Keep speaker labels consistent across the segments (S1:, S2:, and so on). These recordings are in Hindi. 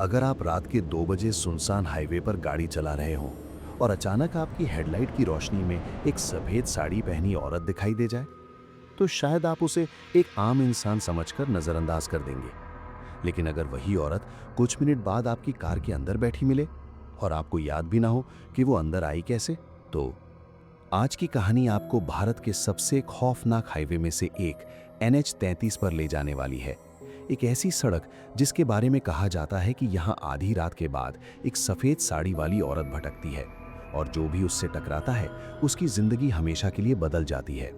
S1: अगर आप रात के 2 बजे सुनसान हाईवे पर गाड़ी चला रहे हों और अचानक आपकी हेडलाइट की रोशनी में एक सफेद साड़ी पहनी औरत दिखाई दे जाए, तो शायद आप उसे एक आम इंसान समझकर नजरअंदाज कर देंगे। लेकिन अगर वही औरत कुछ मिनट बाद आपकी कार के अंदर बैठी मिले और आपको याद भी ना हो कि वो अंदर आई कैसे, तो आज की कहानी आपको भारत के सबसे खौफनाक हाईवे में से एक NH-33 पर ले जाने वाली है। एक ऐसी सड़क जिसके बारे में कहा जाता है कि यहाँ आधी रात के बाद एक सफेद साड़ी वाली औरत भटकती है और जो भी उससे टकराता है उसकी जिंदगी हमेशा के लिए बदल जाती है।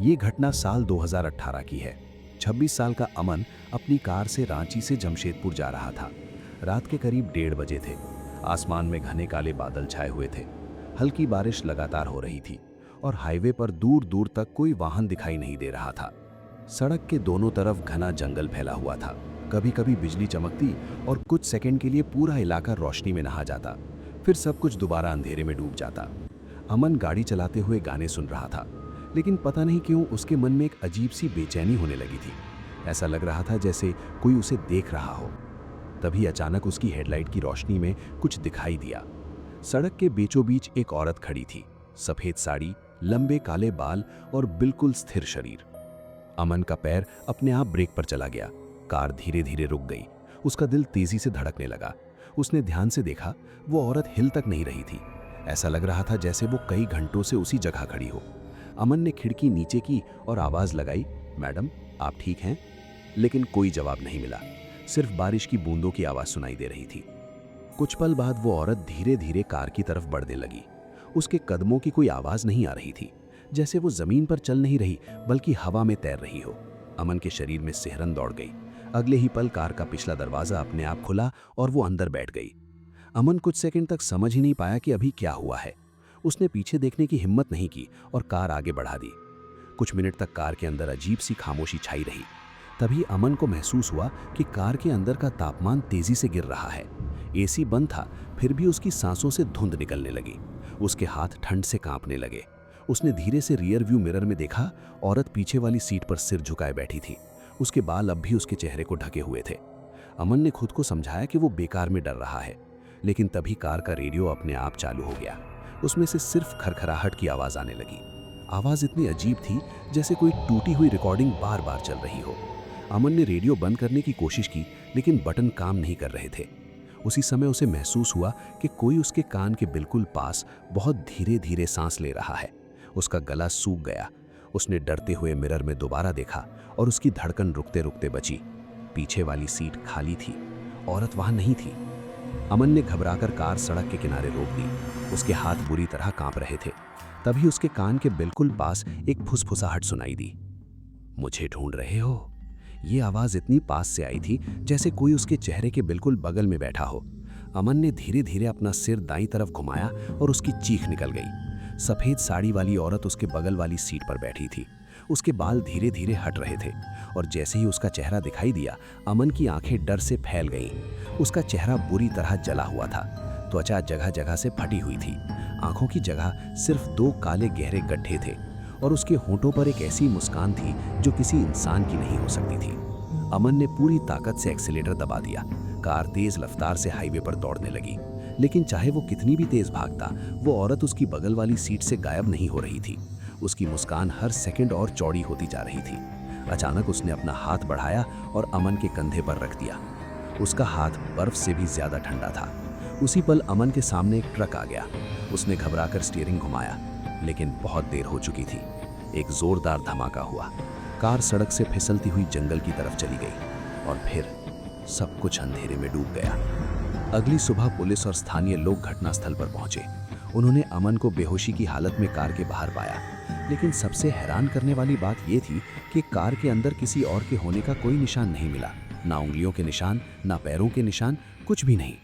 S1: ये घटना साल 2018 की है। 26 साल का अमन अपनी कार से रांची से जमशेदपुर जा रहा था। रात के करीब 1:30 बजे थे। आसमान में घने काले बादल छाए हुए थे। हल्की बारिश लगातार हो रही थी और हाईवे पर दूर दूर तक कोई वाहन दिखाई नहीं दे रहा था। सड़क के दोनों तरफ घना जंगल फैला हुआ था। कभी कभी बिजली चमकती और कुछ सेकंड के लिए पूरा इलाका रोशनी में नहा जाता, फिर सब कुछ दोबारा अंधेरे में डूब जाता। अमन गाड़ी चलाते हुए गाने सुन रहा था, लेकिन पता नहीं क्यों उसके मन में एक अजीब सी बेचैनी होने लगी थी। ऐसा लग रहा था जैसे कोई उसे देख रहा हो। तभी अचानक उसकी हेडलाइट की रोशनी में कुछ दिखाई दिया। सड़क के बीचों बीच एक औरत खड़ी थी, सफेद साड़ी, लंबे काले बाल और बिल्कुल स्थिर शरीर। अमन का पैर अपने आप ब्रेक पर चला गया। कार धीरे धीरे रुक गई। उसका दिल तेजी से धड़कने लगा। उसने ध्यान से देखा, वो औरत हिल तक नहीं रही थी। ऐसा लग रहा था जैसे वो कई घंटों से उसी जगह खड़ी हो। अमन ने खिड़की नीचे की और आवाज लगाई, मैडम आप ठीक हैं? लेकिन कोई जवाब नहीं मिला। सिर्फ बारिश की बूंदों की आवाज सुनाई दे रही थी। कुछ पल बाद वो औरत धीरे धीरे कार की तरफ बढ़ने लगी। उसके कदमों की कोई आवाज नहीं आ रही थी, जैसे वो जमीन पर चल नहीं रही बल्कि हवा में तैर रही हो। अमन के शरीर में सिहरन दौड़ गई। अगले ही पल कार का पिछला दरवाजा अपने आप खुला और वो अंदर बैठ गई। अमन कुछ सेकंड तक समझ ही नहीं पाया कि अभी क्या हुआ है। उसने पीछे देखने की हिम्मत नहीं की और कार आगे बढ़ा दी। कुछ मिनट तक कार के अंदर अजीब सी खामोशी छाई रही। तभी अमन को महसूस हुआ कि कार के अंदर का तापमान तेजी से गिर रहा है। एसी बंद था, फिर भी उसकी सांसों से धुंध निकलने लगी। उसके हाथ ठंड से कांपने लगे। उसने धीरे से रियर व्यू मिरर में देखा, औरत पीछे वाली सीट पर सिर झुकाए बैठी थी। उसके बाल अब भी उसके चेहरे को ढके हुए थे। अमन ने खुद को समझाया कि वो बेकार में डर रहा है, लेकिन तभी कार का रेडियो अपने आप चालू हो गया। उसमें से सिर्फ खरखराहट की आवाज आने लगी। आवाज इतनी अजीब थी जैसे कोई टूटी हुई रिकॉर्डिंग बार बार चल रही हो। अमन ने रेडियो बंद करने की कोशिश की, लेकिन बटन काम नहीं कर रहे थे। उसी समय उसे महसूस हुआ कि कोई उसके कान के बिल्कुल पास बहुत धीरे धीरे सांस ले रहा है। उसका गला सूख गया। उसने डरते हुए मिरर में दोबारा देखा और उसकी धड़कन रुकते रुकते बची। पीछे वाली सीट खाली थी, औरत वहां नहीं थी। अमन ने घबराकर कार सड़क के किनारे रोक दी। उसके हाथ बुरी तरह कांप रहे थे। तभी उसके कान के बिल्कुल पास एक फुसफुसाहट सुनाई दी, मुझे ढूंढ रहे हो? ये आवाज इतनी पास से आई थी जैसे कोई उसके चेहरे के बिल्कुल बगल में बैठा हो। अमन ने धीरे धीरे अपना सिर दाईं तरफ घुमाया और उसकी चीख निकल गई। सफेद साड़ी वाली औरत उसके बगल वाली सीट पर बैठी थी। उसके बाल धीरे धीरे हट रहे थे और जैसे ही उसका चेहरा दिखाई दिया, अमन की आंखें डर से फैल गईं। उसका चेहरा बुरी तरह जला हुआ था। त्वचा जगह जगह से फटी हुई थी। आंखों की जगह सिर्फ 2 काले गहरे गड्ढे थे और उसके होंठों पर एक ऐसी मुस्कान थी जो किसी इंसान की नहीं हो सकती थी। अमन ने पूरी ताकत से एक्सीलेटर दबा दिया। कार तेज रफ्तार से हाईवे पर दौड़ने लगी, लेकिन चाहे वो कितनी भी तेज भागता, वो औरत उसकी बगल वाली सीट से गायब नहीं हो रही थी। उसकी मुस्कान हर सेकंड और चौड़ी होती जा रही थी। अचानक उसने अपना हाथ बढ़ाया और अमन के कंधे पर रख दिया। उसका हाथ बर्फ से भी ज्यादा ठंडा था। उसी पल अमन के सामने एक ट्रक आ गया। उसने घबराकर स्टीयरिंग घुमाया, लेकिन बहुत देर हो चुकी थी। एक जोरदार धमाका हुआ। कार सड़क से फिसलती हुई जंगल की तरफ चली गई और फिर सब कुछ अंधेरे में डूब गया। अगली सुबह पुलिस और स्थानीय लोग घटनास्थल पर पहुंचे। उन्होंने अमन को बेहोशी की हालत में कार के बाहर पाया, लेकिन सबसे हैरान करने वाली बात यह थी कि कार के अंदर किसी और के होने का कोई निशान नहीं मिला। ना उंगलियों के निशान, ना पैरों के निशान, कुछ भी नहीं।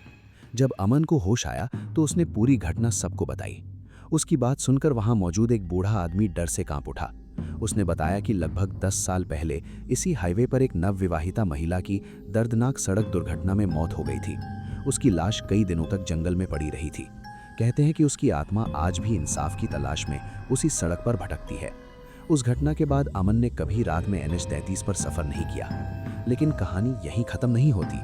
S1: जब अमन को होश आया तो उसने पूरी घटना सबको बताई। उसकी बात सुनकर वहां मौजूद एक बूढ़ा आदमी डर से कांप उठा। उसने बताया कि लगभग 10 साल पहले इसी हाईवे पर एक नवविवाहिता महिला की दर्दनाक सड़क दुर्घटना में मौत हो गई थी। उसकी लाश कई दिनों तक जंगल में पड़ी रही थी। कहते हैं कि उसकी आत्मा आज भी इंसाफ की तलाश में उसी सड़क पर भटकती है। उस घटना के बाद अमन ने कभी रात में NH-33 पर सफर नहीं किया। लेकिन कहानी यहीं खत्म नहीं होती।